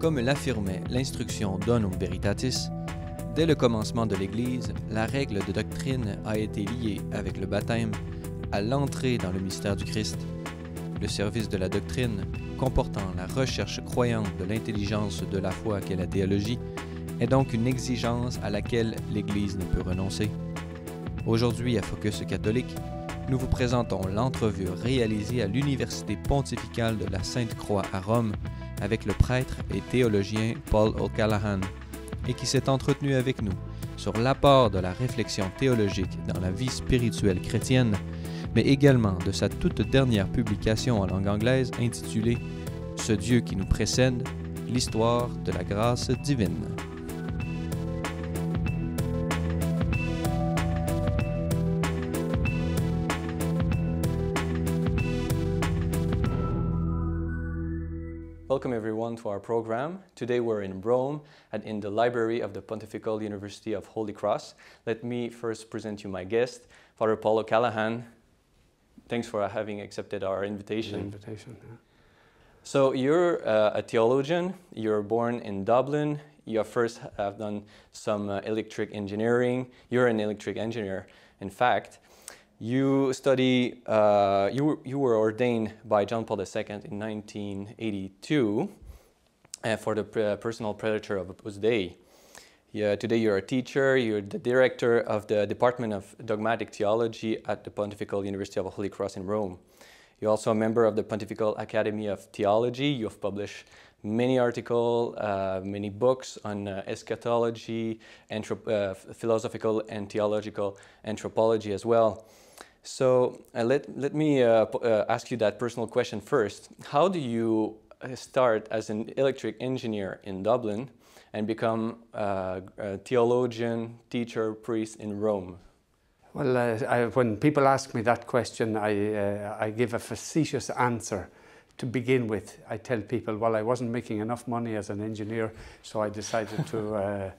Comme l'affirmait l'instruction Donum Veritatis, dès le commencement de l'Église, la règle de doctrine a été liée avec le baptême à l'entrée dans le mystère du Christ. Le service de la doctrine, comportant la recherche croyante de l'intelligence de la foi qu'est la théologie, est donc une exigence à laquelle l'Église ne peut renoncer. Aujourd'hui, à Focus catholique, nous vous présentons l'entrevue réalisée à l'Université Pontificale de la Sainte Croix à Rome avec le prêtre et théologien Paul O'Callaghan, et qui s'est entretenu avec nous sur l'apport de la réflexion théologique dans la vie spirituelle chrétienne, mais également de sa toute dernière publication en langue anglaise intitulée « Ce Dieu qui nous précède, l'histoire de la grâce divine ». Welcome everyone to our program. Today we're in Rome and in the library of the Pontifical University of Holy Cross. Let me first present you my guest, Father Paul O'Callaghan. Thanks for having accepted our invitation. Yeah. So you're a theologian, you're born in Dublin, you first have done some electric engineering, you're an electric engineer in fact. You were ordained by John Paul II in 1982 for the personal prelature of Opus Dei. Today you're a teacher, you're the director of the Department of Dogmatic Theology at the Pontifical University of Holy Cross in Rome. You're also a member of the Pontifical Academy of Theology. You have published many articles, many books on eschatology, philosophical and theological anthropology as well. So let me ask you that personal question first. How do you start as an electric engineer in Dublin and become a theologian, teacher, priest in Rome? Well, when people ask me that question, I give a facetious answer. To begin with, I tell people, well, I wasn't making enough money as an engineer, so I decided to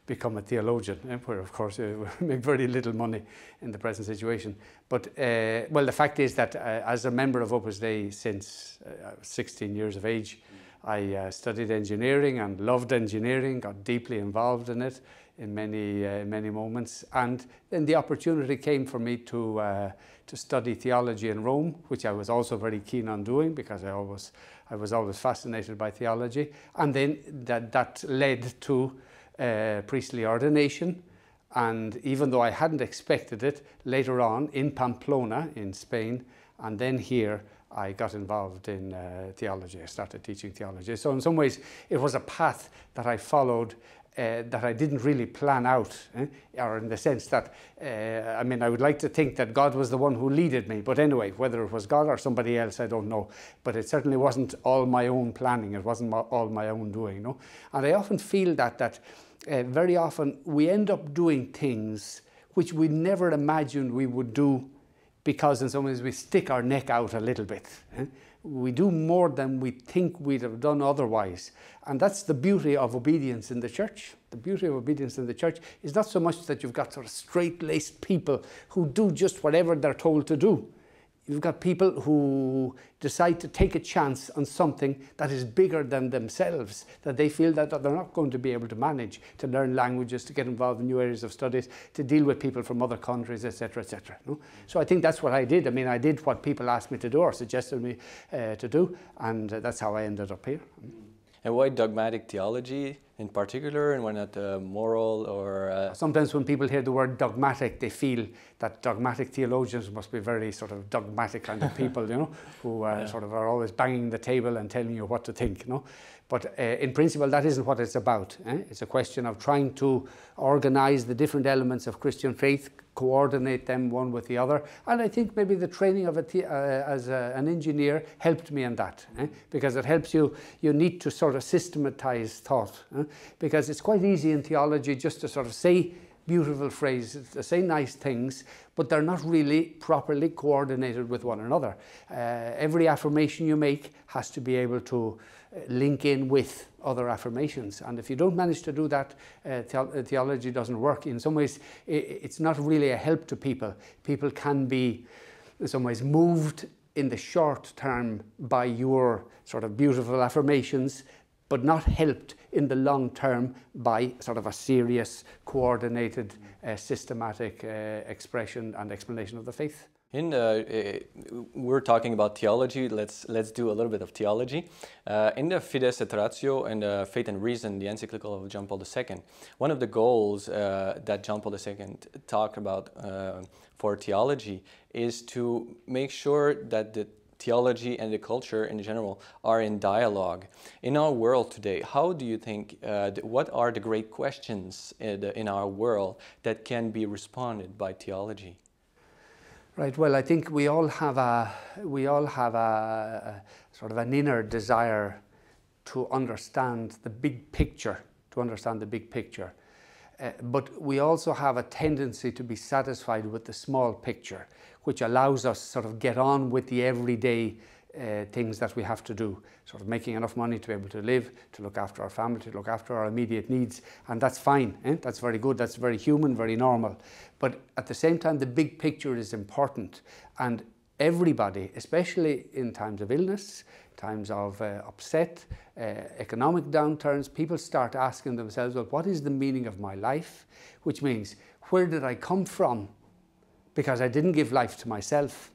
become a theologian, where of course we make very little money in the present situation. But well, the fact is that as a member of Opus Dei since 16 years of age, I studied engineering and loved engineering, got deeply involved in it in many moments, and then the opportunity came for me to study theology in Rome, which I was also very keen on doing because I was always fascinated by theology, and then that led to priestly ordination. And even though I hadn't expected it, later on in Pamplona in Spain and then here I got involved in theology. I started teaching theology. So in some ways it was a path that I followed that I didn't really plan out, or in the sense that, I mean, I would like to think that God was the one who leaded me, but anyway, whether it was God or somebody else, I don't know. But it certainly wasn't all my own planning, it wasn't all my own doing, no? And I often feel that very often we end up doing things which we never imagined we would do because in some ways we stick our neck out a little bit. We do more than we think we'd have done otherwise. And that's the beauty of obedience in the church. The beauty of obedience in the church is not so much that you've got sort of straight-laced people who do just whatever they're told to do. You've got people who decide to take a chance on something that is bigger than themselves, that they feel that they're not going to be able to manage, to learn languages, to get involved in new areas of studies, to deal with people from other countries, etc., etc. No? So I think that's what I did. I mean, I did what people asked me to do or suggested me to do, and that's how I ended up here. And why dogmatic theology in particular, and why not moral or... Sometimes when people hear the word dogmatic, they feel that dogmatic theologians must be very sort of dogmatic kind of people, you know, who sort of are always banging the table and telling you what to think, you know. But in principle, that isn't what it's about. It's a question of trying to organize the different elements of Christian faith, coordinate them one with the other. And I think maybe the training of an engineer helped me in that, because it helps you need to sort of systematize thought, because it's quite easy in theology just to sort of say beautiful phrases, to say nice things, but they're not really properly coordinated with one another. Every affirmation you make has to be able to link in with other affirmations, and if you don't manage to do that, theology doesn't work. In some ways, it's not really a help to people. People can be, in some ways, moved in the short term by your sort of beautiful affirmations, but not helped in the long term by sort of a serious, coordinated, systematic expression and explanation of the faith. We're talking about theology. Let's do a little bit of theology. In the Fides et Ratio and Faith and Reason, the encyclical of John Paul II, one of the goals that John Paul II talked about for theology is to make sure that the theology and the culture in general are in dialogue. In our world today, how do you think, what are the great questions in our world that can be responded by theology? Right. Well, I think we all have a sort of an inner desire to understand the big picture, but we also have a tendency to be satisfied with the small picture, which allows us sort of get on with the everyday things that we have to do, sort of making enough money to be able to live, to look after our family, to look after our immediate needs, and that's fine. That's very good, that's very human, very normal. But at the same time, the big picture is important, and everybody, especially in times of illness, times of upset, economic downturns, people start asking themselves, well, what is the meaning of my life? Which means, where did I come from? Because I didn't give life to myself.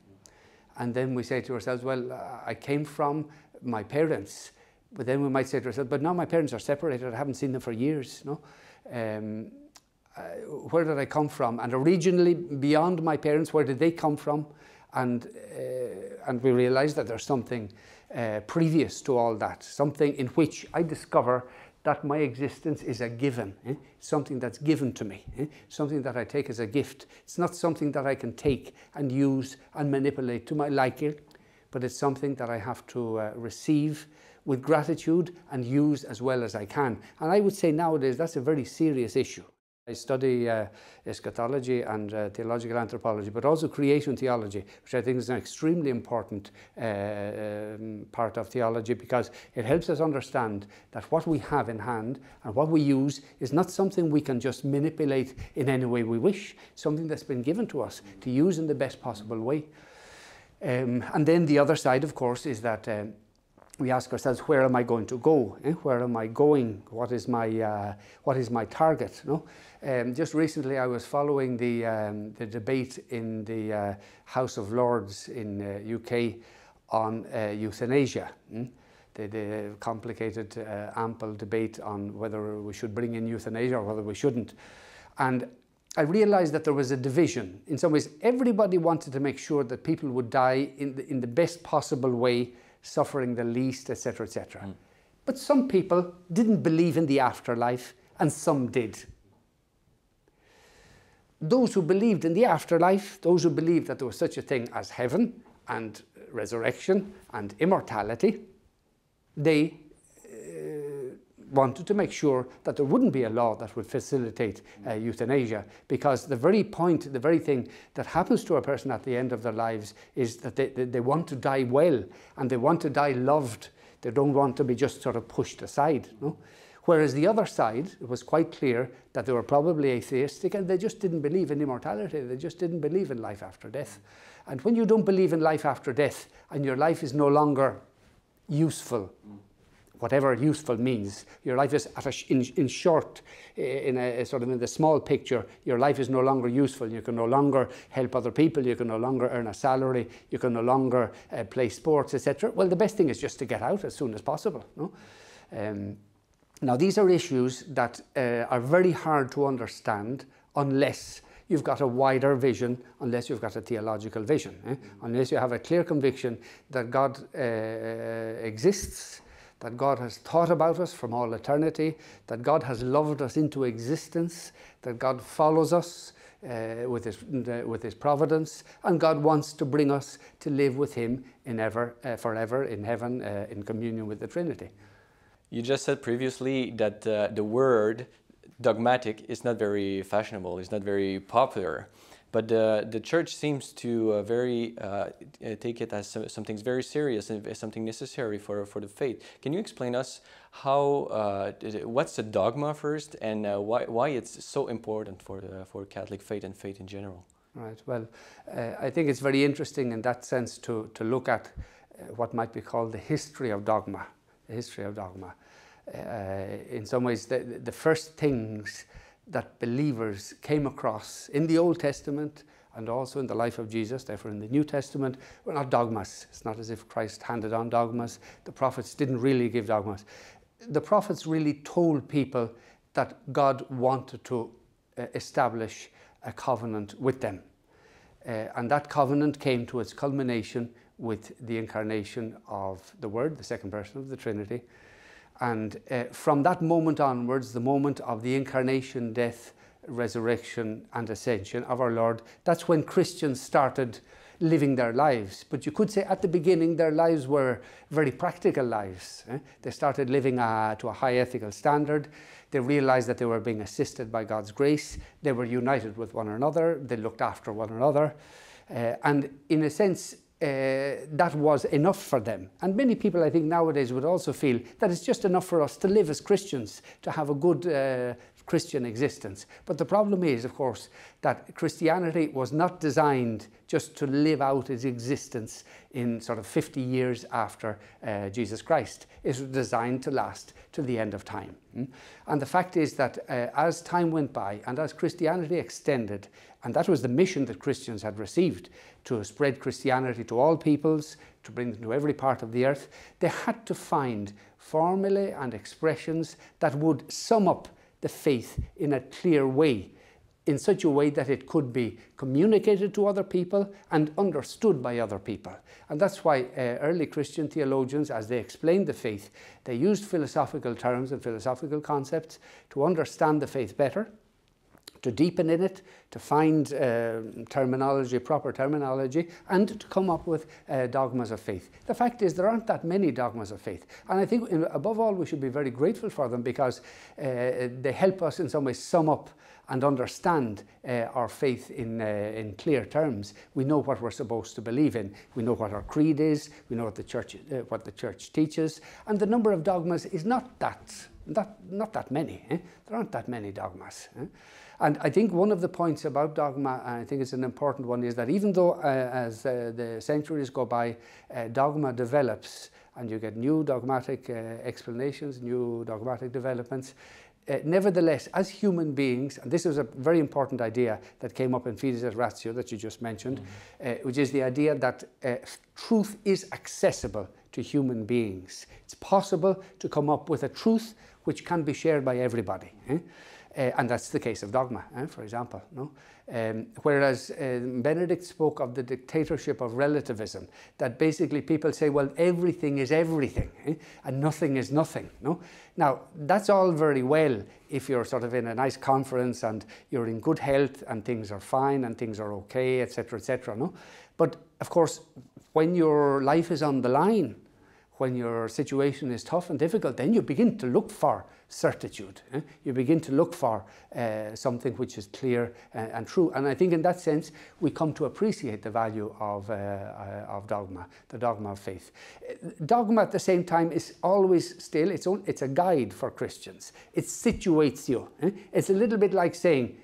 And then we say to ourselves, well, I came from my parents. But then we might say to ourselves, but now my parents are separated, I haven't seen them for years. No? Where did I come from? And originally, beyond my parents, where did they come from? And we realize that there's something previous to all that, something in which I discover that my existence is a given, something that's given to me, something that I take as a gift. It's not something that I can take and use and manipulate to my liking, but it's something that I have to receive with gratitude and use as well as I can. And I would say nowadays that's a very serious issue. I study eschatology and theological anthropology, but also creation theology, which I think is an extremely important part of theology, because it helps us understand that what we have in hand and what we use is not something we can just manipulate in any way we wish, something that's been given to us to use in the best possible way. And then the other side, of course, is that we ask ourselves, where am I going to go? Where am I going? What is my target? No? Just recently, I was following the debate in the House of Lords in UK on euthanasia. The complicated, ample debate on whether we should bring in euthanasia or whether we shouldn't. And I realized that there was a division. In some ways, everybody wanted to make sure that people would die in the best possible way, suffering the least, etc., etc. But some people didn't believe in the afterlife, and some did. Those who believed in the afterlife, those who believed that there was such a thing as heaven and resurrection and immortality, they wanted to make sure that there wouldn't be a law that would facilitate euthanasia, because the very point, the very thing that happens to a person at the end of their lives is that they want to die well, and they want to die loved. They don't want to be just sort of pushed aside. No? Whereas the other side, it was quite clear that they were probably atheistic, and they just didn't believe in immortality. They just didn't believe in life after death. And when you don't believe in life after death, and your life is no longer useful, whatever useful means, your life is in short, in a sort of in the small picture, your life is no longer useful. You can no longer help other people, you can no longer earn a salary, you can no longer play sports, etc. Well, the best thing is just to get out as soon as possible. No? Now, these are issues that are very hard to understand unless you've got a wider vision, unless you've got a theological vision, unless you have a clear conviction that God exists, that God has thought about us from all eternity, that God has loved us into existence, that God follows us with his providence, and God wants to bring us to live with him forever in heaven, in communion with the Trinity. You just said previously that the word dogmatic is not very fashionable, it's not very popular. But the church seems to take it as something very serious and as something necessary for the faith. Can you explain us how what's the dogma first, and why it's so important for Catholic faith and faith in general? Right. Well, I think it's very interesting in that sense to look at what might be called the history of dogma. The history of dogma. In some ways, the first things that believers came across in the Old Testament and also in the life of Jesus, therefore in the New Testament, were not dogmas. It's not as if Christ handed on dogmas. The prophets didn't really give dogmas. The prophets really told people that God wanted to establish a covenant with them. And that covenant came to its culmination with the incarnation of the Word, the second person of the Trinity. And from that moment onwards, the moment of the incarnation, death, resurrection and ascension of our Lord, that's when Christians started living their lives. But you could say at the beginning their lives were very practical lives. They started living to a high ethical standard. They realized that they were being assisted by God's grace. They were united with one another. They looked after one another. And in a sense, that was enough for them. And many people, I think, nowadays would also feel that it's just enough for us to live as Christians, to have a good Christian existence. But the problem is, of course, that Christianity was not designed just to live out its existence in sort of 50 years after Jesus Christ. It was designed to last to the end of time. And the fact is that as time went by and as Christianity extended, and that was the mission that Christians had received, to spread Christianity to all peoples, to bring them to every part of the earth, they had to find formulae and expressions that would sum up the faith in a clear way, in such a way that it could be communicated to other people and understood by other people. And that's why early Christian theologians, as they explained the faith, they used philosophical terms and philosophical concepts to understand the faith better, to deepen in it, to find terminology, proper terminology, and to come up with dogmas of faith. The fact is there aren't that many dogmas of faith. And I think above all we should be very grateful for them, because they help us in some way sum up and understand our faith in clear terms. We know what we're supposed to believe in. We know what our creed is. We know what the church teaches. And the number of dogmas is not that many. There aren't that many dogmas. And I think one of the points about dogma, and I think it's an important one, is that even though as the centuries go by, dogma develops and you get new dogmatic explanations, new dogmatic developments, nevertheless, as human beings, and this is a very important idea that came up in Fides et Ratio that you just mentioned, which is the idea that truth is accessible to human beings. It's possible to come up with a truth which can be shared by everybody. And that's the case of dogma, for example. No? Whereas Benedict spoke of the dictatorship of relativism, that basically people say, well, everything is everything, and nothing is nothing. No? Now, that's all very well if you're sort of in a nice conference and you're in good health and things are fine and things are okay, etc., etc. No? But of course, when your life is on the line, when your situation is tough and difficult, then you begin to look for certitude. You begin to look for something which is clear and true. And I think in that sense, we come to appreciate the value of dogma, the dogma of faith. Dogma at the same time is always still, it's a guide for Christians. It situates you. It's a little bit like saying,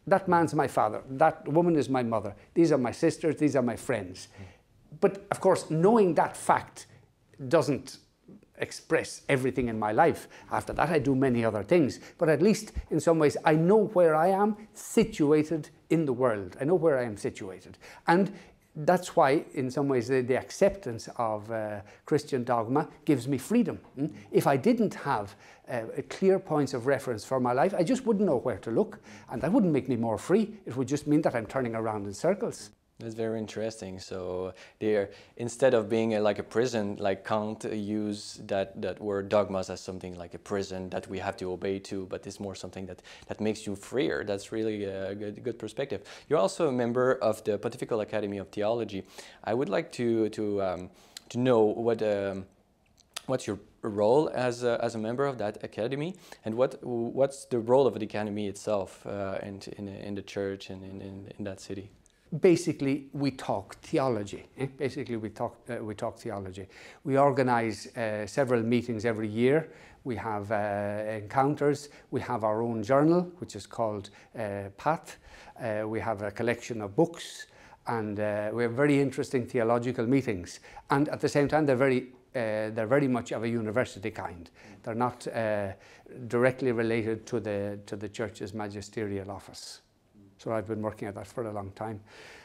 that man's my father, that woman is my mother, these are my sisters, these are my friends. But of course, knowing that fact doesn't express everything in my life. After that, I do many other things. But at least in some ways, I know where I am situated in the world. I know where I am situated. And that's why, in some ways, the acceptance of Christian dogma gives me freedom. If I didn't have clear points of reference for my life, I just wouldn't know where to look. And that wouldn't make me more free. It would just mean that I'm turning around in circles. That's very interesting. So they're, instead of being like a prison, like Kant use that word dogmas as something like a prison that we have to obey to, but it's more something that makes you freer. That's really a good perspective. You're also a member of the Pontifical Academy of Theology. I would like to know what's your role as a member of that academy, and what's the role of the academy itself in the church and in that city? Basically, we talk theology. Basically, we talk theology. We organise several meetings every year. We have encounters. We have our own journal, which is called Path. We have a collection of books, and we have very interesting theological meetings. And at the same time, they're very they're very much of a university kind. They're not directly related to the church's magisterial office. So I've been working at that for a long time.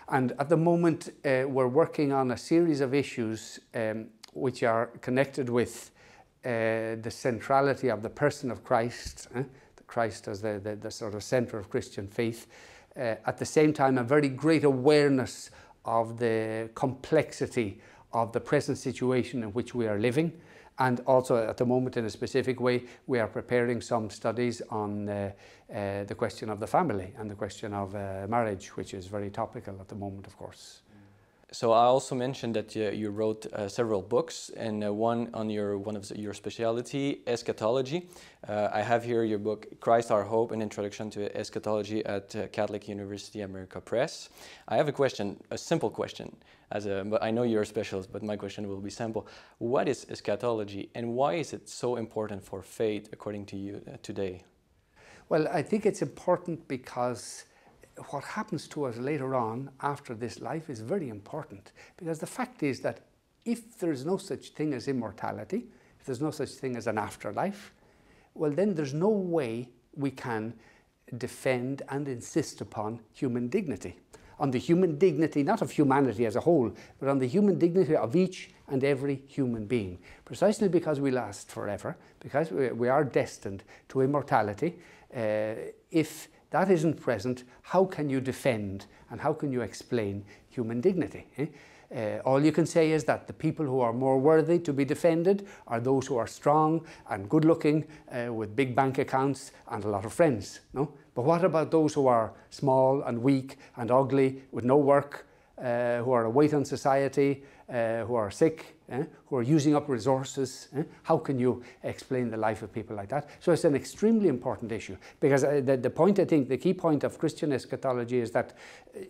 And at the moment, we're working on a series of issues which are connected with the centrality of the person of Christ, Christ as the sort of center of Christian faith. At the same time, a very great awareness of the complexity of the present situation in which we are living. And also at the moment, in a specific way, we are preparing some studies on the question of the family and the question of marriage, which is very topical at the moment, of course. So I also mentioned that you wrote several books, and one on one of your specialty, Eschatology. I have here your book, Christ Our Hope, an Introduction to Eschatology at Catholic University America Press. I have a question, a simple question. But I know you're a specialist, but my question will be simple. What is eschatology, and why is it so important for faith, according to you, today? Well, I think it's important because what happens to us later on after this life is very important. Because the fact is that if there is no such thing as immortality, if there's no such thing as an afterlife, well, then there's no way we can defend and insist upon human dignity. On the human dignity, not of humanity as a whole, but on the human dignity of each and every human being. Precisely because we last forever, because we are destined to immortality. If that isn't present, how can you defend and how can you explain human dignity? All you can say is that the people who are more worthy to be defended are those who are strong and good looking, with big bank accounts and a lot of friends. No? But what about those who are small and weak and ugly, with no work, who are a weight on society, who are sick, who are using up resources? How can you explain the life of people like that? So it's an extremely important issue, because the point, I think, the key point of Christian eschatology is that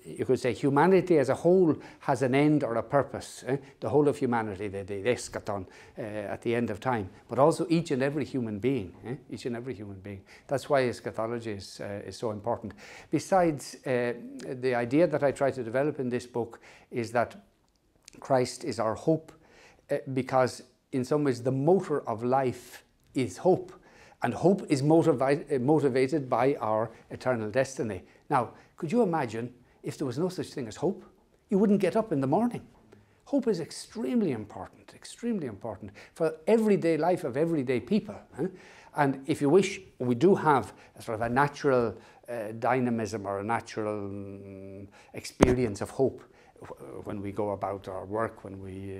you could say humanity as a whole has an end or a purpose. The whole of humanity, the eschaton, at the end of time, but also each and every human being. Each and every human being. That's why eschatology is so important. Besides, the idea that I try to develop in this book is that Christ is our hope, because in some ways the motor of life is hope, and hope is motivated by our eternal destiny. Now, could you imagine if there was no such thing as hope? You wouldn't get up in the morning. Hope is extremely important for everyday life of everyday people. And if you wish, we do have a sort of a natural dynamism or a natural experience of hope when we go about our work, when we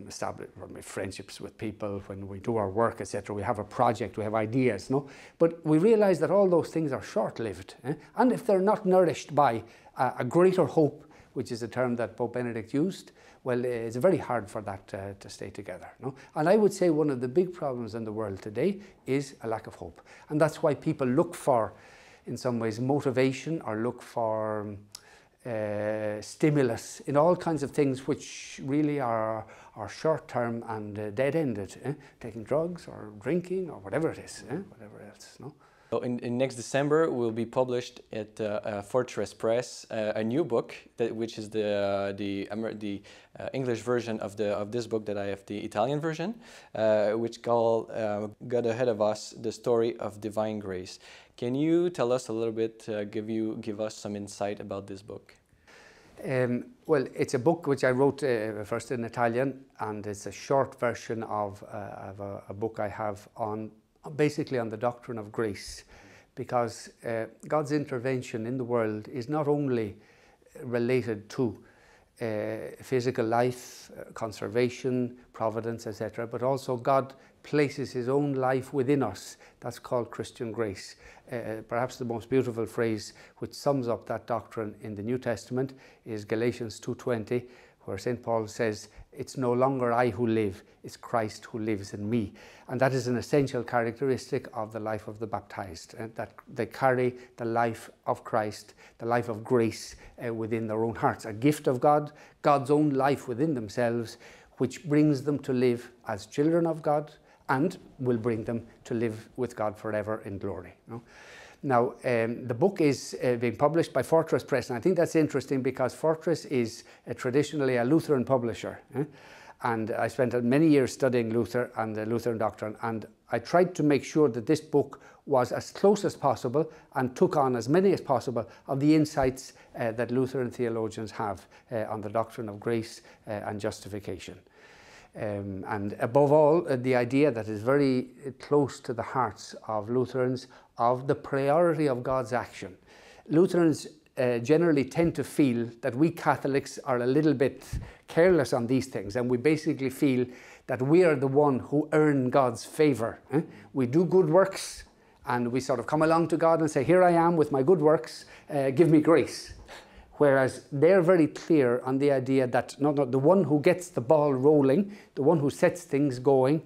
establish friendships with people, when we do our work, etc. We have a project, we have ideas, no? But we realize that all those things are short-lived. And if they're not nourished by a greater hope, which is a term that Pope Benedict used, well, it's very hard for that to stay together. No? And I would say one of the big problems in the world today is a lack of hope. And that's why people look for, in some ways, motivation, or look for stimulus in all kinds of things which really are short-term and dead-ended. Taking drugs or drinking or whatever it is, whatever else. No? So in next December will be published at Fortress Press a new book which is the English version of this book that I have, the Italian version, which called God Ahead of Us: The Story of Divine Grace. Can you tell us a little bit, give us some insight about this book? Well, it's a book which I wrote first in Italian, and it's a short version of a book I have basically on the doctrine of grace, because God's intervention in the world is not only related to physical life, conservation, providence, etc., but also God places his own life within us. That's called Christian grace. Perhaps the most beautiful phrase which sums up that doctrine in the New Testament is Galatians 2:20, where St. Paul says, "It's no longer I who live, it's Christ who lives in me." And that is an essential characteristic of the life of the baptized, that they carry the life of Christ, the life of grace within their own hearts, a gift of God, God's own life within themselves, which brings them to live as children of God and will bring them to live with God forever in glory. No? Now, the book is being published by Fortress Press, and I think that's interesting because Fortress is traditionally a Lutheran publisher. And I spent many years studying Luther and the Lutheran doctrine, and I tried to make sure that this book was as close as possible and took on as many as possible of the insights that Lutheran theologians have on the doctrine of grace and justification. And above all, the idea that is very close to the hearts of Lutherans of the priority of God's action. Lutherans generally tend to feel that we Catholics are a little bit careless on these things, and we basically feel that we are the one who earn God's favor. We do good works, and we sort of come along to God and say, here I am with my good works, give me grace. Whereas they're very clear on the idea that the one who gets the ball rolling, the one who sets things going,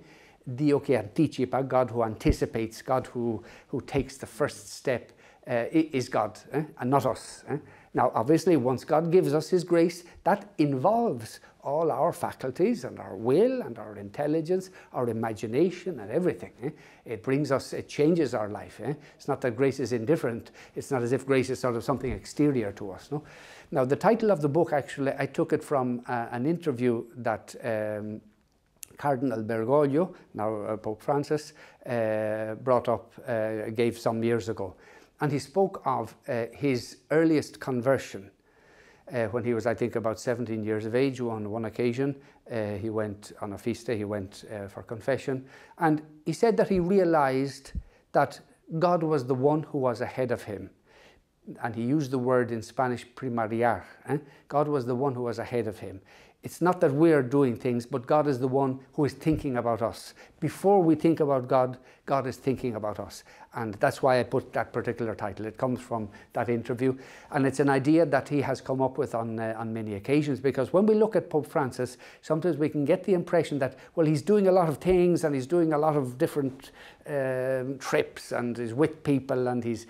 Dio che anticipa, God who anticipates, God who takes the first step, is God, and not us. Now, obviously, once God gives us His grace, that involves all our faculties and our will and our intelligence, our imagination and everything. It brings us, it changes our life. It's not that grace is indifferent. It's not as if grace is sort of something exterior to us. No? Now, the title of the book, actually, I took it from an interview that Cardinal Bergoglio, now Pope Francis, gave some years ago. And he spoke of his earliest conversion when he was, I think, about 17 years of age. On one occasion, he went on a feast day, he went for confession. And he said that he realized that God was the one who was ahead of him. And he used the word in Spanish, primariar. God was the one who was ahead of him. It's not that we are doing things, but God is the one who is thinking about us. Before we think about God, God is thinking about us. And that's why I put that particular title. It comes from that interview. And it's an idea that he has come up with on many occasions. Because when we look at Pope Francis, sometimes we can get the impression that, well, he's doing a lot of things and he's doing a lot of different trips, and he's with people, and he's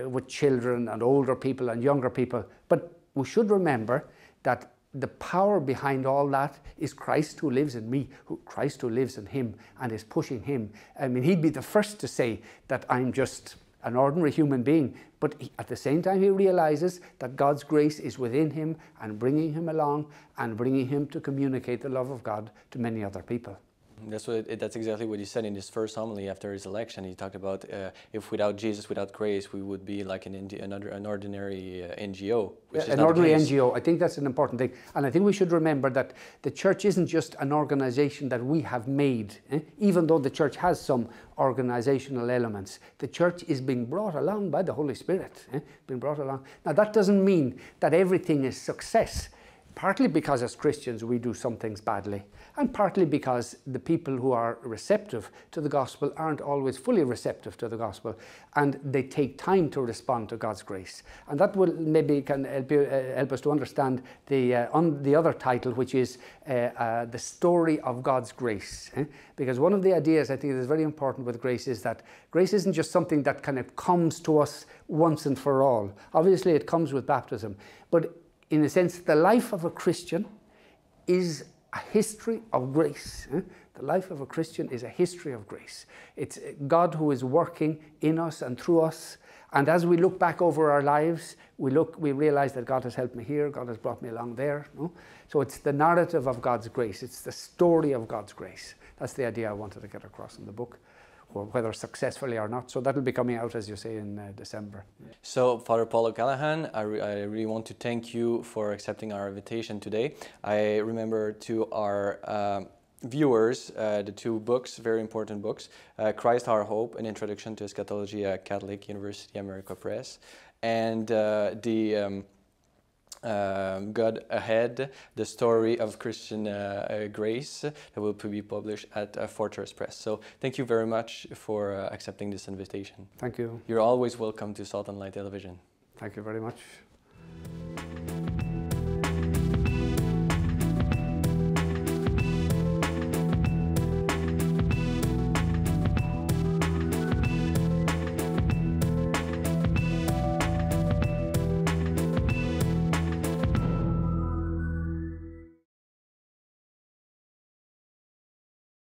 with children and older people and younger people. But we should remember that the power behind all that is Christ who lives in me, Christ who lives in him and is pushing him. I mean, he'd be the first to say that I'm just an ordinary human being, but at the same time he realizes that God's grace is within him and bringing him along and bringing him to communicate the love of God to many other people. That's exactly what he said in his first homily after his election. He talked about if without Jesus, without grace, we would be like an ordinary NGO. Which is an ordinary NGO. I think that's an important thing. And I think we should remember that the church isn't just an organization that we have made. Even though the church has some organizational elements, the church is being brought along by the Holy Spirit. Being brought along. Now, that doesn't mean that everything is success. Partly because as Christians we do some things badly, and partly because the people who are receptive to the gospel aren't always fully receptive to the gospel, and they take time to respond to God's grace. And that will maybe can help us to understand the other title, which is the story of God's grace. Because one of the ideas I think that is very important with grace is that grace isn't just something that kind of comes to us once and for all. Obviously it comes with baptism, but in a sense, the life of a Christian is a history of grace. The life of a Christian is a history of grace. It's God who is working in us and through us. And as we look back over our lives, we realize that God has helped me here, God has brought me along there. No? So it's the narrative of God's grace. It's the story of God's grace. That's the idea I wanted to get across in the book, or whether successfully or not. So that'll be coming out, as you say, in December. So, Father Paul O'Callaghan, I really want to thank you for accepting our invitation today. I remember to our viewers the two books, very important books, Christ Our Hope, An Introduction to Eschatology at Catholic University America Press, and God Ahead, the story of Christian grace, that will be published at Fortress Press. So thank you very much for accepting this invitation. Thank you. You're always welcome to Salt and Light Television. Thank you very much.